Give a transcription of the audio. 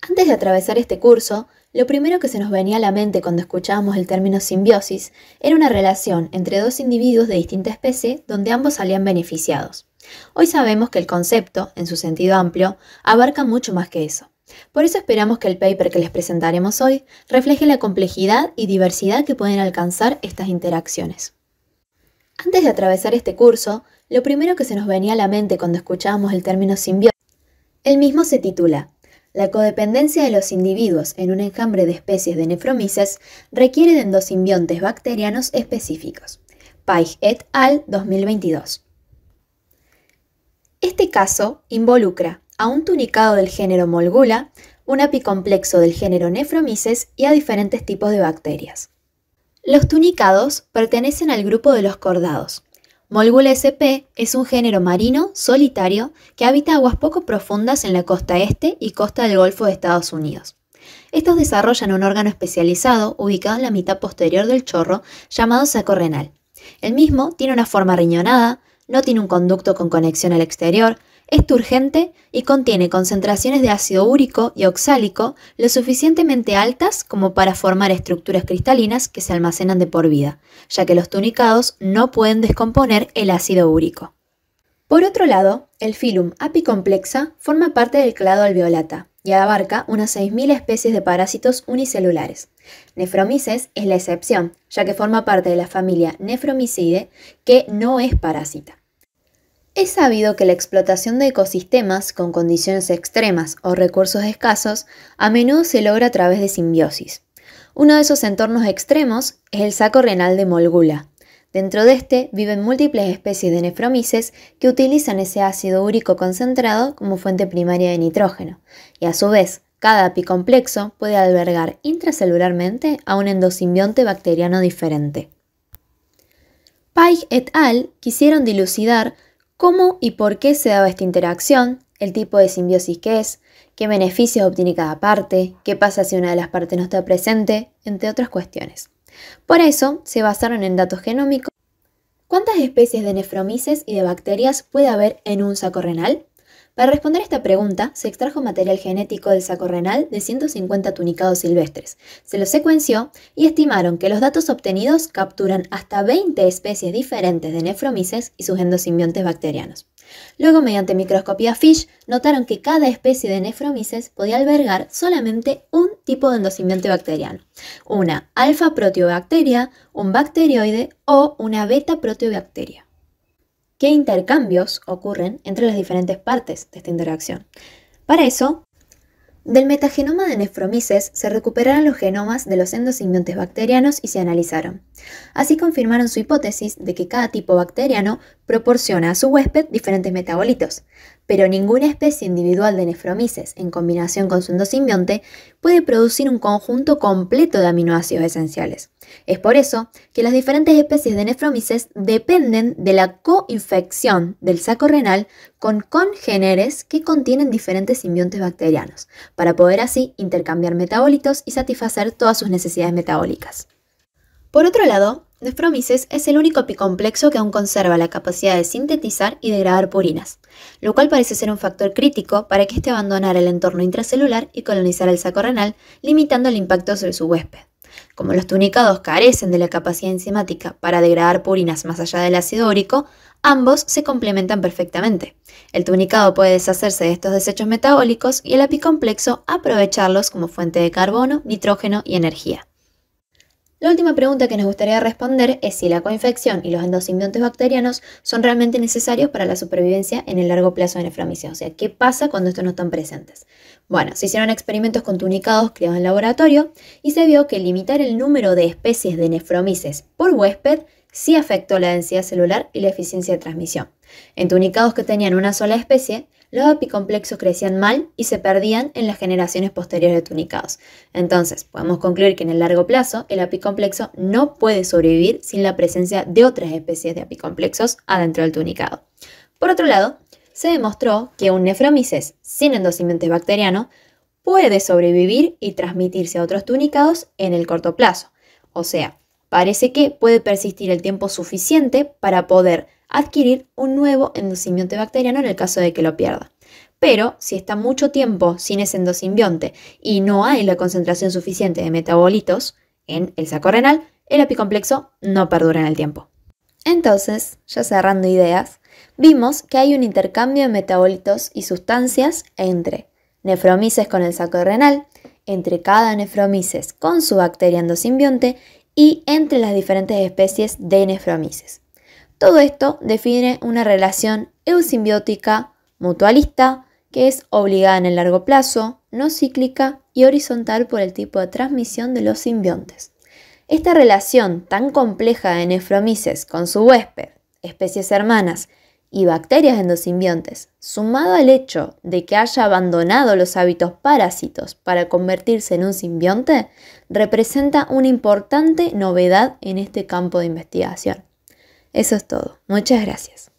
Antes de atravesar este curso, lo primero que se nos venía a la mente cuando escuchábamos el término simbiosis era una relación entre dos individuos de distinta especie donde ambos salían beneficiados. Hoy sabemos que el concepto, en su sentido amplio, abarca mucho más que eso. Por eso esperamos que el paper que les presentaremos hoy refleje la complejidad y diversidad que pueden alcanzar estas interacciones. Antes de atravesar este curso, lo primero que se nos venía a la mente cuando escuchábamos el término simbiosis, el mismo se titula La codependencia de los individuos en un enjambre de especies de Nephromyces requiere de endosimbiontes bacterianos específicos. Paig et al. 2022. Este caso involucra a un tunicado del género Molgula, un apicomplejo del género Nephromyces y a diferentes tipos de bacterias. Los tunicados pertenecen al grupo de los cordados. Molgula sp es un género marino solitario que habita aguas poco profundas en la costa este y costa del Golfo de Estados Unidos. Estos desarrollan un órgano especializado ubicado en la mitad posterior del chorro llamado saco renal. El mismo tiene una forma riñonada, no tiene un conducto con conexión al exterior, es turgente y contiene concentraciones de ácido úrico y oxálico lo suficientemente altas como para formar estructuras cristalinas que se almacenan de por vida, ya que los tunicados no pueden descomponer el ácido úrico. Por otro lado, el filum apicomplexa forma parte del clado alveolata y abarca unas 6.000 especies de parásitos unicelulares. Nephromyces es la excepción, ya que forma parte de la familia Nephromycidae, que no es parásita. Es sabido que la explotación de ecosistemas con condiciones extremas o recursos escasos a menudo se logra a través de simbiosis. Uno de esos entornos extremos es el saco renal de Molgula. Dentro de este viven múltiples especies de Nephromyces que utilizan ese ácido úrico concentrado como fuente primaria de nitrógeno, y a su vez, cada apicomplejo puede albergar intracelularmente a un endosimbionte bacteriano diferente. Paig et al. Quisieron dilucidar cómo y por qué se daba esta interacción, el tipo de simbiosis que es, qué beneficios obtiene cada parte, qué pasa si una de las partes no está presente, entre otras cuestiones. Por eso, se basaron en datos genómicos. ¿Cuántas especies de Nephromyces y de bacterias puede haber en un saco renal? Para responder esta pregunta, se extrajo material genético del saco renal de 150 tunicados silvestres, se los secuenció y estimaron que los datos obtenidos capturan hasta 20 especies diferentes de Nephromyces y sus endosimbiontes bacterianos. Luego, mediante microscopía Fish, notaron que cada especie de Nephromyces podía albergar solamente un tipo de endosimbionte bacteriano, una alfa-proteobacteria, un bacterioide o una beta-proteobacteria. ¿Qué intercambios ocurren entre las diferentes partes de esta interacción? Para eso, del metagenoma de Nephromyces se recuperaron los genomas de los endosimbiontes bacterianos y se analizaron. Así confirmaron su hipótesis de que cada tipo bacteriano proporciona a su huésped diferentes metabolitos, pero ninguna especie individual de Nephromyces en combinación con su endosimbionte puede producir un conjunto completo de aminoácidos esenciales. Es por eso que las diferentes especies de Nephromyces dependen de la coinfección del saco renal con congéneres que contienen diferentes simbiontes bacterianos, para poder así intercambiar metabolitos y satisfacer todas sus necesidades metabólicas. Por otro lado, Nephromyces es el único apicomplejo que aún conserva la capacidad de sintetizar y degradar purinas, lo cual parece ser un factor crítico para que éste abandonara el entorno intracelular y colonizara el saco renal, limitando el impacto sobre su huésped. Como los tunicados carecen de la capacidad enzimática para degradar purinas más allá del ácido úrico, ambos se complementan perfectamente. El tunicado puede deshacerse de estos desechos metabólicos y el apicomplejo aprovecharlos como fuente de carbono, nitrógeno y energía. La última pregunta que nos gustaría responder es si la coinfección y los endosimbiontes bacterianos son realmente necesarios para la supervivencia en el largo plazo de Nephromyces, o sea, ¿qué pasa cuando estos no están presentes? Bueno, se hicieron experimentos con tunicados criados en laboratorio y se vio que limitar el número de especies de Nephromyces por huésped sí afectó la densidad celular y la eficiencia de transmisión. En tunicados que tenían una sola especie, los apicomplexos crecían mal y se perdían en las generaciones posteriores de tunicados. Entonces, podemos concluir que en el largo plazo, el apicomplejo no puede sobrevivir sin la presencia de otras especies de apicomplexos adentro del tunicado. Por otro lado, se demostró que un Nephromyces sin endosimbionte bacteriano puede sobrevivir y transmitirse a otros tunicados en el corto plazo. O sea, parece que puede persistir el tiempo suficiente para poder adquirir un nuevo endosimbionte bacteriano en el caso de que lo pierda. Pero si está mucho tiempo sin ese endosimbionte y no hay la concentración suficiente de metabolitos en el saco renal, el apicomplexo no perdura en el tiempo. Entonces, ya cerrando ideas, vimos que hay un intercambio de metabolitos y sustancias entre nefromices con el saco renal, entre cada nefromices con su bacteria endosimbionte y entre las diferentes especies de nefromices. Todo esto define una relación eusimbiótica mutualista que es obligada en el largo plazo, no cíclica y horizontal por el tipo de transmisión de los simbiontes. Esta relación tan compleja de nefromices con su huésped, especies hermanas y bacterias endosimbiontes, sumado al hecho de que haya abandonado los hábitos parásitos para convertirse en un simbionte, representa una importante novedad en este campo de investigación. Eso es todo. Muchas gracias.